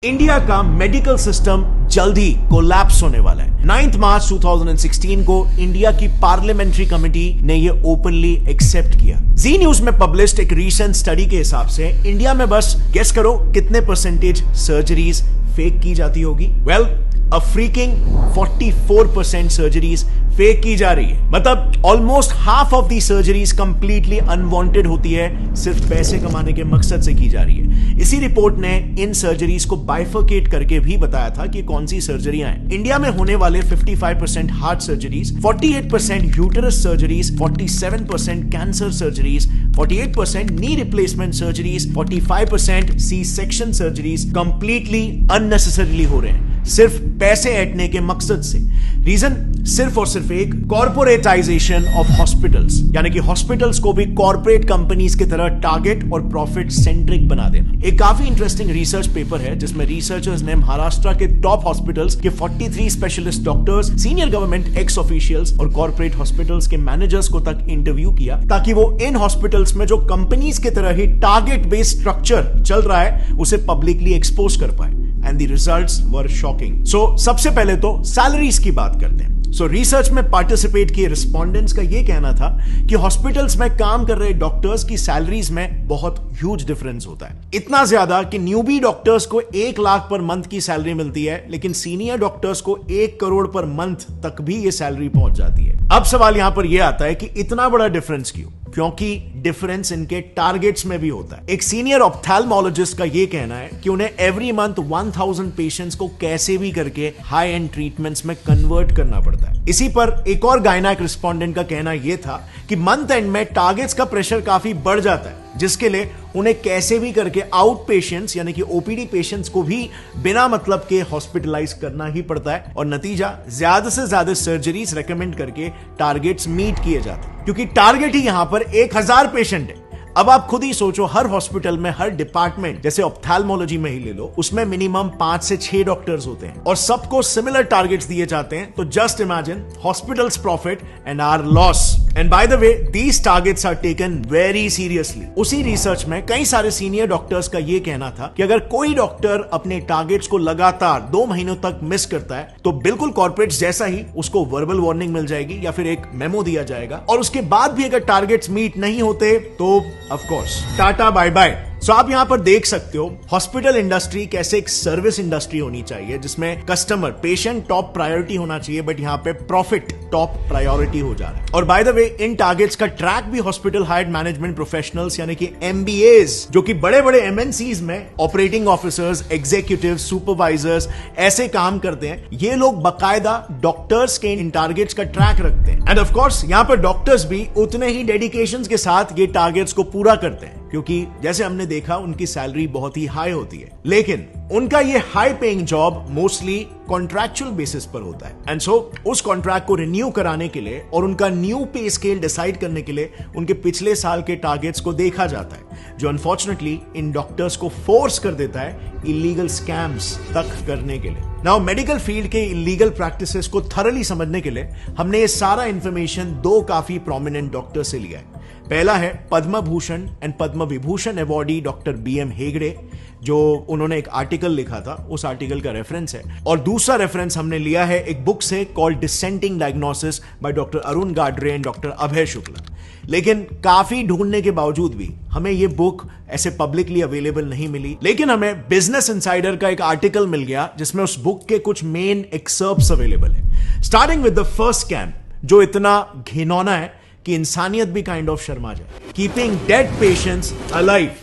India का medical system जल्द ही collapse होने वाला है। 9 मार्च 2016 को इंडिया की पार्लियामेंट्री कमेटी ने यह ओपनली एक्सेप्ट किया। जी न्यूज में पब्लिश्ड एक रीसेंट स्टडी के हिसाब से इंडिया में बस गेस करो कितने परसेंटेज सर्जरीज फेक की जाती होगी। वेल, अ फ्रीकिंग 44% सर्जरीज फेक की जा रही है। मतलब almost half of the surgeries completely unwanted होती है, सिर्फ पैसे कमाने के मकसद से की जा रही है। इसी रिपोर्ट ने इन सर्जरीज को बाइफरकेट करके भी बताया था कि कौन सी सर्जरियां हैं। इंडिया में होने वाले 55% heart surgeries, 48% uterus surgeries, 47% cancer surgeries, 48% knee replacement surgeries, 45% C section surgeries completely unnecessarily हो रहे हैं, सिर्फ पैसे ऐंठने के मकसद से। रीजन सिर्फ और सिर्फ एक, कॉर्पोरेटाइजेशन ऑफ हॉस्पिटल्स, यानी कि हॉस्पिटल्स को भी कॉर्पोरेट कंपनीज की तरह टारगेट और प्रॉफिट सेंट्रिक बना देना। एक काफी इंटरेस्टिंग रिसर्च पेपर है जिसमें रिसर्चर्स ने महाराष्ट्र के टॉप हॉस्पिटल्स के 43 specialist doctors, senior government x officials और कॉर्पोरेट हॉस्पिटल्स के मैनेजर्स को तक इंटरव्यू किया, ताकि वो इन हॉस्पिटल्स में जो कंपनीज की तरह ही टारगेट बेस्ड स्ट्रक्चर चल रहा है उसे पब्लिकली एक्सपोज कर पाए। And the results were shocking. So सबसे पहले तो सैलरीज की बात करते हैं। सो रिसर्च में पार्टिसिपेट किए रिस्पोंडेंट्स का यह कहना था कि हॉस्पिटल्स में काम कर रहे डॉक्टर्स की सैलरीज में बहुत ह्यूज डिफरेंस होता है। इतना ज्यादा कि न्यूबी डॉक्टर्स को 1 लाख पर मंथ की सैलरी मिलती है, लेकिन सीनियर डॉक्टर्स को 1 करोड़ पर मंथ तक भी ये सैलरी पहुंच जाती है। अब सवाल यहां पर यह आता है कि इतना बड़ा डिफरेंस क्यों? क्योंकि डिफरेंस इनके टारगेट्स में भी होता है। एक सीनियर ऑप्थेल्मोलॉजिस्ट का यह कहना है कि उन्हें एवरी मंथ 1000 पेशेंट्स को कैसे भी करके हाई एंड ट्रीटमेंट्स में कन्वर्ट करना पड़ता है। इसी पर एक और गायनेक रिस्पोंडेंट का कहना यह था कि मंथ एंड में टारगेट्स का प्रेशर काफी बढ़ जाता है, जिसके लिए उन्हें कैसे भी करके आउट पेशेंट्स यानी कि ओपीडी पेशेंट्स को भी बिना मतलब के हॉस्पिटलाइज करना ही पड़ता है, और नतीजा ज्यादा से ज्यादा सर्जरीज रेकमेंड करके टारगेट्स मीट किए जाते हैं, क्योंकि टारगेट ही यहां पर 1000 पेशेंट है। अब आप खुद ही सोचो, हर हॉस्पिटल में, हर डिपार्टमेंट, जैसे ऑप्थेल्मोलॉजी में ही ले लो, उसमें मिनिमम 5 से 6 डॉक्टर्स होते हैं और सबको सिमिलर टारगेट्स दिए जाते हैं। तो just imagine hospitals profit and our loss. And by the way, these targets are taken very seriously. उसी रिसर्च में कई सारे सीनियर डॉक्टर्स का यह कहना था कि अगर कोई डॉक्टर अपने टारगेट्स को लगातार 2 महीनों तक मिस करता है तो बिल्कुल कॉर्पोरेट्स जैसा ही उसको वर्बल वार्निंग मिल जाएगी या फिर एक मेमो दिया जाएगा, और उसके बाद भी अगर टारगेट्स मीट नहीं होते तो of course tata bye bye. So आप यहां पर देख सकते हो हॉस्पिटल इंडस्ट्री कैसे एक सर्विस इंडस्ट्री होनी चाहिए, जिसमें कस्टमर, पेशेंट टॉप प्रायोरिटी होना चाहिए, बट यहां पे प्रॉफिट टॉप प्रायोरिटी हो जा रहा है। और bye the way, in targets का ट्रैक भी हॉस्पिटल हायर्ड मैनेजमेंट प्रोफेशनल्स यानी कि एमबीएस, जो कि बड़े बड़े एमएनसीज में ऑपरेटिंग ऑफिसर्स, एग्जीक्यूटिव, सुपरवाइजर्स ऐसे काम करते हैं। ये लोग बकायदा डॉक्टर्स के इन टारगेट्स का ट्रैक रखते हैं। एंड ऑफ कोर्स यहां पर डॉक्टर्स भी उतने ही डेडिकेशन के साथ ये टारगेट्स को पूरा करते हैं, क्योंकि जैसे हमने देखा उनकी सैलरी बहुत ही हाई होती है, लेकिन उनका ये high paying job mostly contractual basis पर होता है। एंड सो उस कॉन्ट्रैक्ट को रिन्यू कराने के लिए और उनका न्यू पे स्केल डिसाइड करने के लिए उनके पिछले साल के टारगेट्स को देखा जाता है, जो अनफॉर्चुनेटली इन डॉक्टर्स को फोर्स कर देता है इलीगल स्कैम्स तक करने के लिए। नाउ मेडिकल फील्ड के इलीगल प्रैक्टिसेस को थरली समझने के लिए हमने ये सारा इंफॉर्मेशन 2 काफी प्रोमिनेंट डॉक्टर से लिया है। पहला है Padma Bhushan and Padma Vibhushan awardee doctor BM Hegde, जो उन्होंने एक आर्टिकल लिखा था, उस आर्टिकल का रेफरेंस है। और दूसरा रेफरेंस हमने लिया है एक बुक से called dissenting diagnosis by doctor Arun Gadre and doctor Abhay Shukla. लेकिन काफी ढूंढने के बावजूद भी हमें यह बुक ऐसे पब्लिकली अवेलेबल नहीं मिली, लेकिन हमें बिजनेस इनसाइडर का एक आर्टिकल मिल गया जिसमें उस बुक के कुछ मेन एक्सर्प्ट्स अवेलेबल है। Starting with the first scam, जो इतना घिनौना है कि इंसानियत भी काइंड ऑफ शर्मा जाए। Keeping dead patients alive.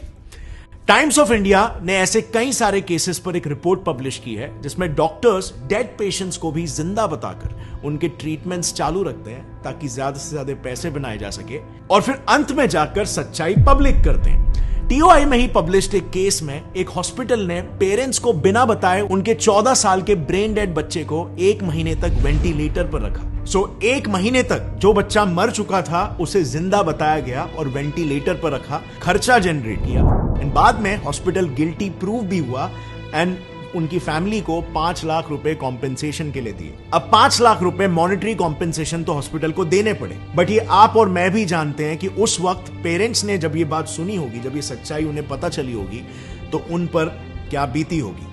Times of India ने ऐसे कई सारे केसेस पर एक रिपोर्ट पब्लिश की है जिसमें डॉक्टर्स डेड पेशेंट्स को भी जिंदा बताकर उनके ट्रीटमेंट्स चालू रखते हैं, ताकि ज्यादा से ज्यादा पैसे बनाए जा सके, और फिर अंत में जाकर सच्चाई पब्लिक करते हैं। TOI में ही पब्लिश्ड एक केस में एक हॉस्पिटल ने पेरेंट्स को बिना बताए उनके 14 साल के ब्रेन डेड बच्चे को 1 महीने तक वेंटिलेटर पर रखा। सो 1 महीने तक जो बच्चा मर चुका था उसे जिंदा बताया गया और वेंटिलेटर पर रखा, खर्चा जनरेट किया, एंड बाद में हॉस्पिटल गिल्टी प्रूव भी हुआ एंड उनकी फैमिली को 5 लाख रुपए कॉम्पेंसेशन के लिए दिए। अब 5 लाख रुपए मॉनेटरी कॉम्पेंसेशन तो हॉस्पिटल को देने पड़े, बट ये आप और मैं भी जानते हैं कि उस वक्त पेरेंट्स ने जब ये बात सुनी होगी, जब ये सच्चाई उन्हें पता चली होगी, तो उन पर क्या बीती होगी।